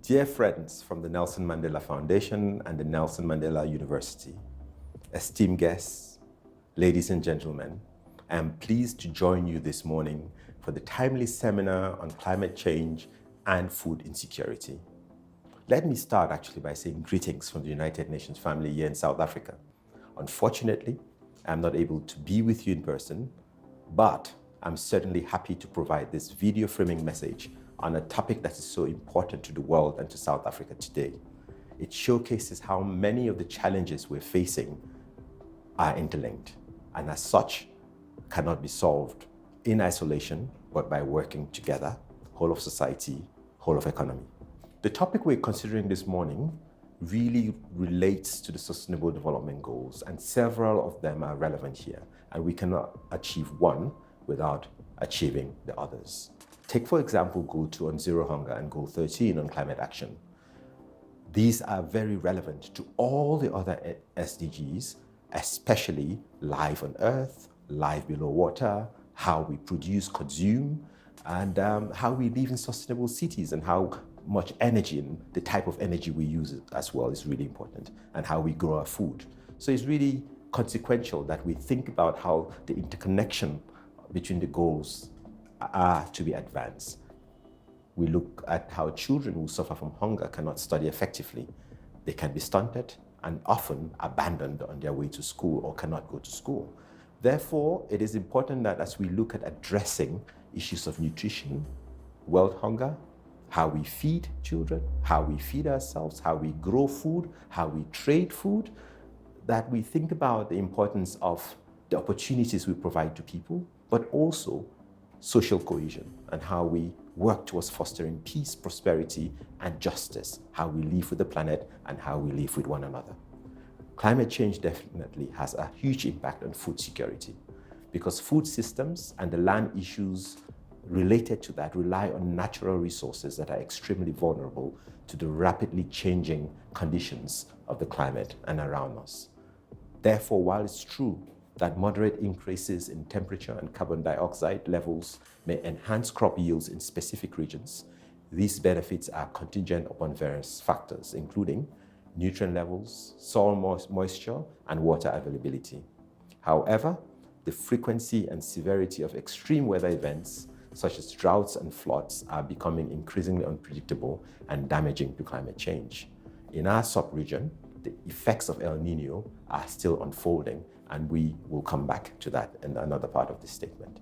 Dear friends from the Nelson Mandela Foundation and the Nelson Mandela University, esteemed guests, ladies and gentlemen, I am pleased to join you this morning for the timely seminar on climate change and food insecurity. Let me start actually by saying greetings from the United Nations family here in South Africa. Unfortunately, I'm not able to be with you in person, but I'm certainly happy to provide this video framing message on a topic that is so important to the world and to South Africa today. It showcases how many of the challenges we're facing are interlinked, and as such, cannot be solved in isolation, but by working together, whole of society, whole of economy. The topic we're considering this morning really relates to the Sustainable Development Goals, and several of them are relevant here, and we cannot achieve one without achieving the others. Take, for example, Goal 2 on zero hunger and Goal 13 on climate action. These are very relevant to all the other SDGs, especially life on Earth, life below water, how we produce, consume, and how we live in sustainable cities, and how much energy and the type of energy we use as well is really important, and how we grow our food. So it's really consequential that we think about how the interconnection between the goals are to be advanced. We look at how children who suffer from hunger cannot study effectively. They can be stunted and often abandoned on their way to school or cannot go to school. Therefore, it is important that as we look at addressing issues of nutrition, world hunger, how we feed children, how we feed ourselves, how we grow food, how we trade food, that we think about the importance of the opportunities we provide to people, but also social cohesion and how we work towards fostering peace, prosperity, and justice, how we live with the planet and how we live with one another. Climate change definitely has a huge impact on food security because food systems and the land issues related to that rely on natural resources that are extremely vulnerable to the rapidly changing conditions of the climate and around us. Therefore, while it's true that moderate increases in temperature and carbon dioxide levels may enhance crop yields in specific regions, these benefits are contingent upon various factors, including nutrient levels, soil moisture, and water availability. However, the frequency and severity of extreme weather events, such as droughts and floods, are becoming increasingly unpredictable and damaging to climate change. In our sub-region, the effects of El Nino are still unfolding, and we will come back to that in another part of this statement.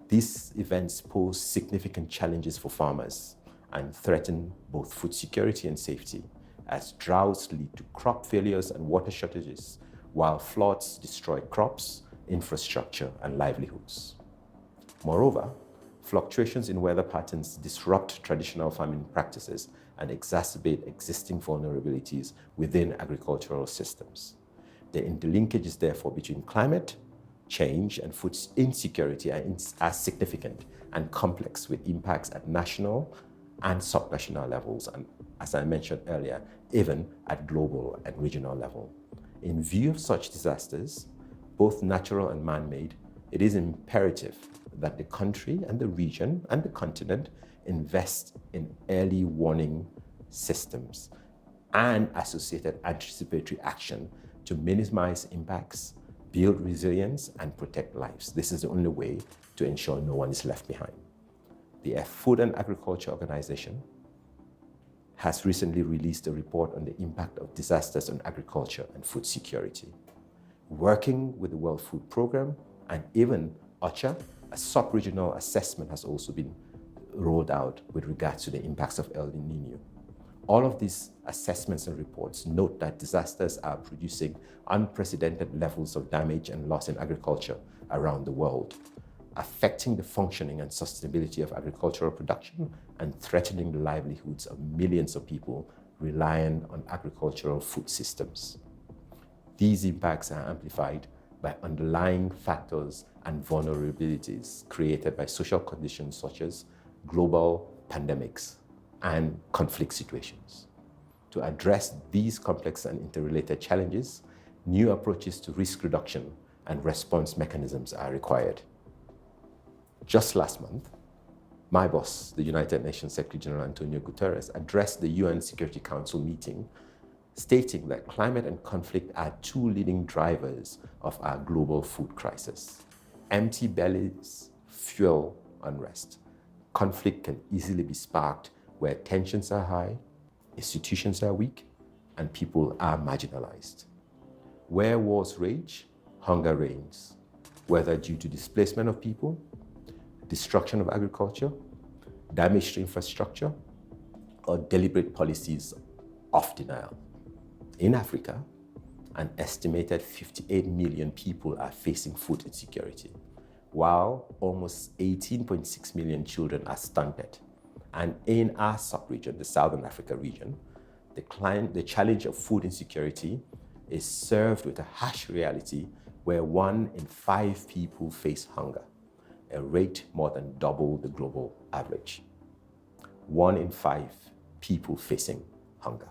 These events pose significant challenges for farmers and threaten both food security and safety, as droughts lead to crop failures and water shortages, while floods destroy crops, infrastructure, and livelihoods. Moreover, fluctuations in weather patterns disrupt traditional farming practices and exacerbate existing vulnerabilities within agricultural systems. The interlinkages, therefore, between climate change and food insecurity are significant and complex, with impacts at national and subnational levels, and as I mentioned earlier, even at global and regional level. In view of such disasters, both natural and man-made, it is imperative that the country and the region and the continent invest in early warning systems and associated anticipatory action to minimize impacts, build resilience, and protect lives. This is the only way to ensure no one is left behind. The Food and Agriculture Organization has recently released a report on the impact of disasters on agriculture and food security. Working with the World Food Programme and even OCHA, a sub-regional assessment has also been rolled out with regards to the impacts of El Nino. All of these assessments and reports note that disasters are producing unprecedented levels of damage and loss in agriculture around the world, affecting the functioning and sustainability of agricultural production and threatening the livelihoods of millions of people relying on agricultural food systems. These impacts are amplified by underlying factors and vulnerabilities created by social conditions such as global pandemics and conflict situations. To address these complex and interrelated challenges, new approaches to risk reduction and response mechanisms are required. Just last month, my boss, the United Nations Secretary General Antonio Guterres, addressed the UN Security Council meeting, stating that climate and conflict are two leading drivers of our global food crisis. Empty bellies fuel unrest. Conflict can easily be sparked where tensions are high, institutions are weak, and people are marginalized. Where wars rage, hunger reigns, whether due to displacement of people, destruction of agriculture, damage to infrastructure, or deliberate policies of denial. In Africa, an estimated 58 million people are facing food insecurity, while almost 18.6 million children are stunted. And in our sub-region, the Southern Africa region, the challenge of food insecurity is served with a harsh reality where 1 in 5 people face hunger, a rate more than double the global average. 1 in 5 people facing hunger.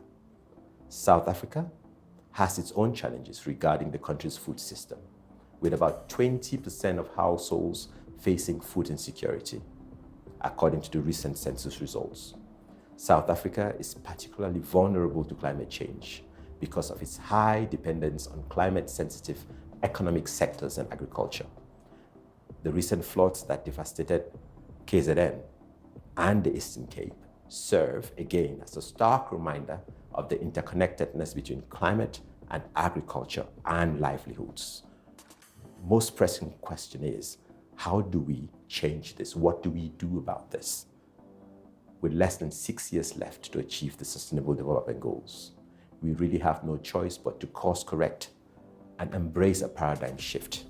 South Africa has its own challenges regarding the country's food system, with about 20% of households facing food insecurity, according to the recent census results. South Africa is particularly vulnerable to climate change because of its high dependence on climate-sensitive economic sectors and agriculture. The recent floods that devastated KZN and the Eastern Cape serve again as a stark reminder of the interconnectedness between climate and agriculture and livelihoods. Most pressing question is, how do we change this? What do we do about this? With less than 6 years left to achieve the Sustainable Development Goals, we really have no choice but to course correct and embrace a paradigm shift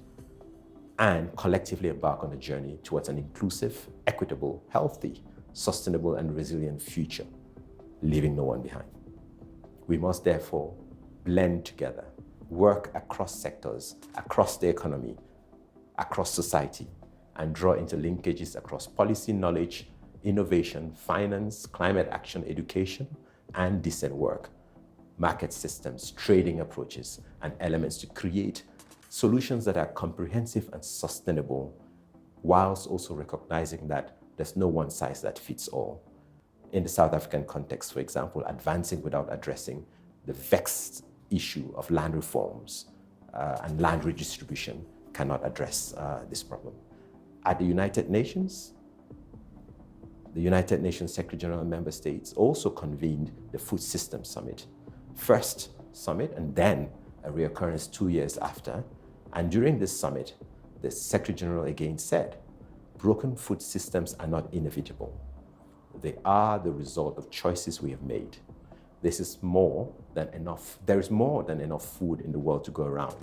and collectively embark on a journey towards an inclusive, equitable, healthy, sustainable, and resilient future, leaving no one behind. We must therefore blend together, work across sectors, across the economy, across society, and draw interlinkages across policy, knowledge, innovation, finance, climate action, education, and decent work, market systems, trading approaches, and elements to create solutions that are comprehensive and sustainable, whilst also recognizing that there's no one size that fits all. In the South African context, for example, advancing without addressing the vexed issue of land reforms and land redistribution cannot address this problem. At the United Nations Secretary General and Member States also convened the Food Systems Summit. First summit and then a reoccurrence 2 years after. And during this summit, the Secretary General again said, broken food systems are not inevitable. They are the result of choices we have made. There is more than enough food in the world to go around,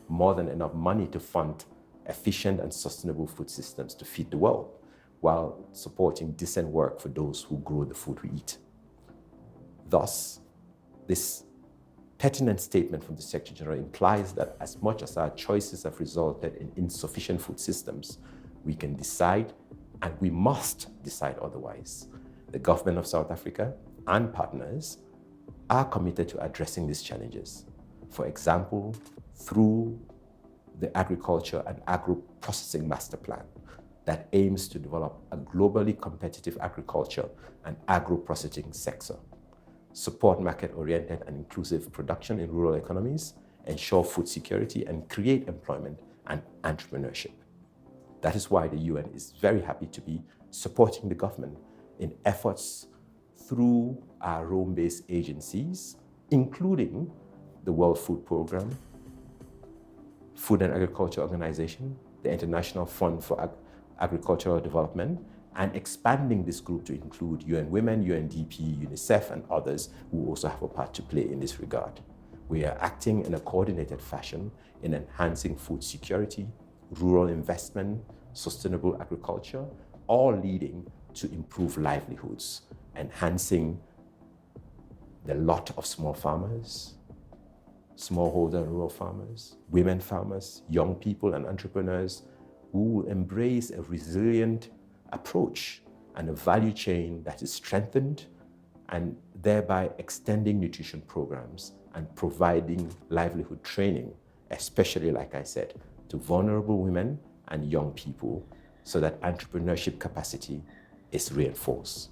more than enough money to fund efficient and sustainable food systems to feed the world, while supporting decent work for those who grow the food we eat. Thus, this pertinent statement from the Secretary General implies that as much as our choices have resulted in insufficient food systems, we can decide, and we must decide otherwise. The government of South Africa and partners are committed to addressing these challenges. For example, through the Agriculture and Agro-Processing Master Plan that aims to develop a globally competitive agriculture and agro-processing sector, support market-oriented and inclusive production in rural economies, ensure food security, and create employment and entrepreneurship. That is why the UN is very happy to be supporting the government in efforts through our Rome-based agencies, including the World Food Programme, Food and Agriculture Organization, the International Fund for Agricultural Development, and expanding this group to include UN Women, UNDP, UNICEF, and others who also have a part to play in this regard. We are acting in a coordinated fashion in enhancing food security, rural investment, sustainable agriculture, all leading to improved livelihoods, enhancing the lot of small farmers, smallholder and rural farmers, women farmers, young people and entrepreneurs who will embrace a resilient approach and a value chain that is strengthened, and thereby extending nutrition programs and providing livelihood training, especially, like I said, to vulnerable women and young people, so that entrepreneurship capacity is reinforced.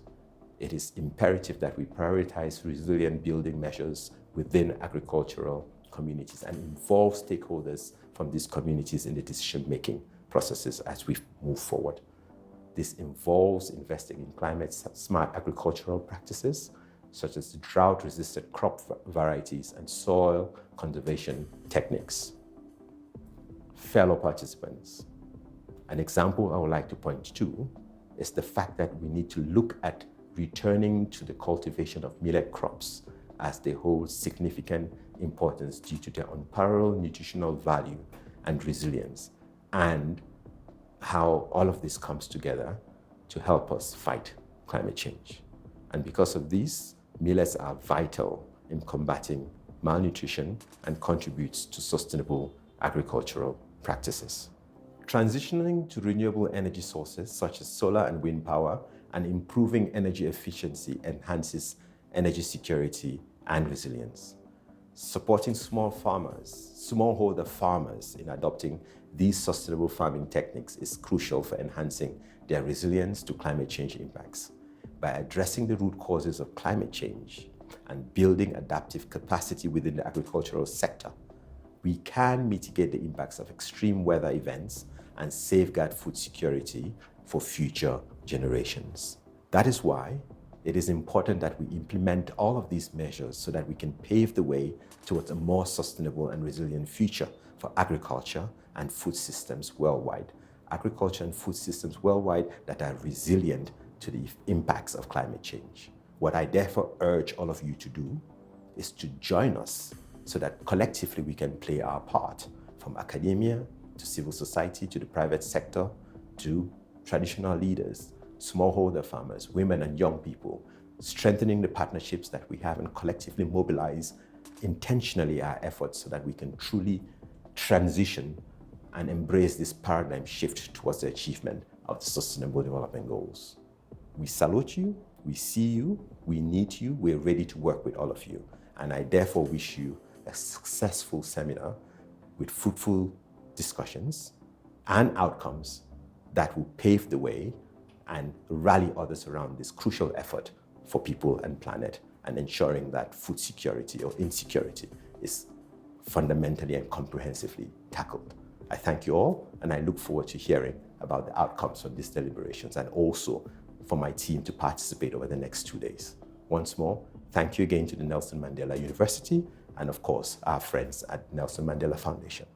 It is imperative that we prioritize resilient building measures within agricultural communities and involve stakeholders from these communities in the decision-making processes as we move forward. This involves investing in climate-smart agricultural practices, such as drought-resistant crop varieties and soil conservation techniques. Fellow participants, an example I would like to point to is the fact that we need to look at returning to the cultivation of millet crops, as they hold significant importance due to their unparalleled nutritional value and resilience, and how all of this comes together to help us fight climate change. And because of this, millets are vital in combating malnutrition and contributes to sustainable agricultural practices. Transitioning to renewable energy sources such as solar and wind power and improving energy efficiency enhances energy security and resilience. Supporting smallholder farmers in adopting these sustainable farming techniques is crucial for enhancing their resilience to climate change impacts. By addressing the root causes of climate change and building adaptive capacity within the agricultural sector, we can mitigate the impacts of extreme weather events and safeguard food security for future generations. That is why it is important that we implement all of these measures so that we can pave the way towards a more sustainable and resilient future for agriculture and food systems worldwide. Agriculture and food systems worldwide that are resilient to the impacts of climate change. What I therefore urge all of you to do is to join us so that collectively we can play our part, from academia to civil society to the private sector to traditional leaders, smallholder farmers, women and young people, strengthening the partnerships that we have and collectively mobilize intentionally our efforts so that we can truly transition and embrace this paradigm shift towards the achievement of the Sustainable Development Goals. We salute you, we see you, we need you, we're ready to work with all of you. And I therefore wish you a successful seminar with fruitful discussions and outcomes that will pave the way and rally others around this crucial effort for people and planet, and ensuring that food security or insecurity is fundamentally and comprehensively tackled. I thank you all, and I look forward to hearing about the outcomes of these deliberations, and also for my team to participate over the next 2 days. Once more, thank you again to the Nelson Mandela University, and of course, our friends at Nelson Mandela Foundation.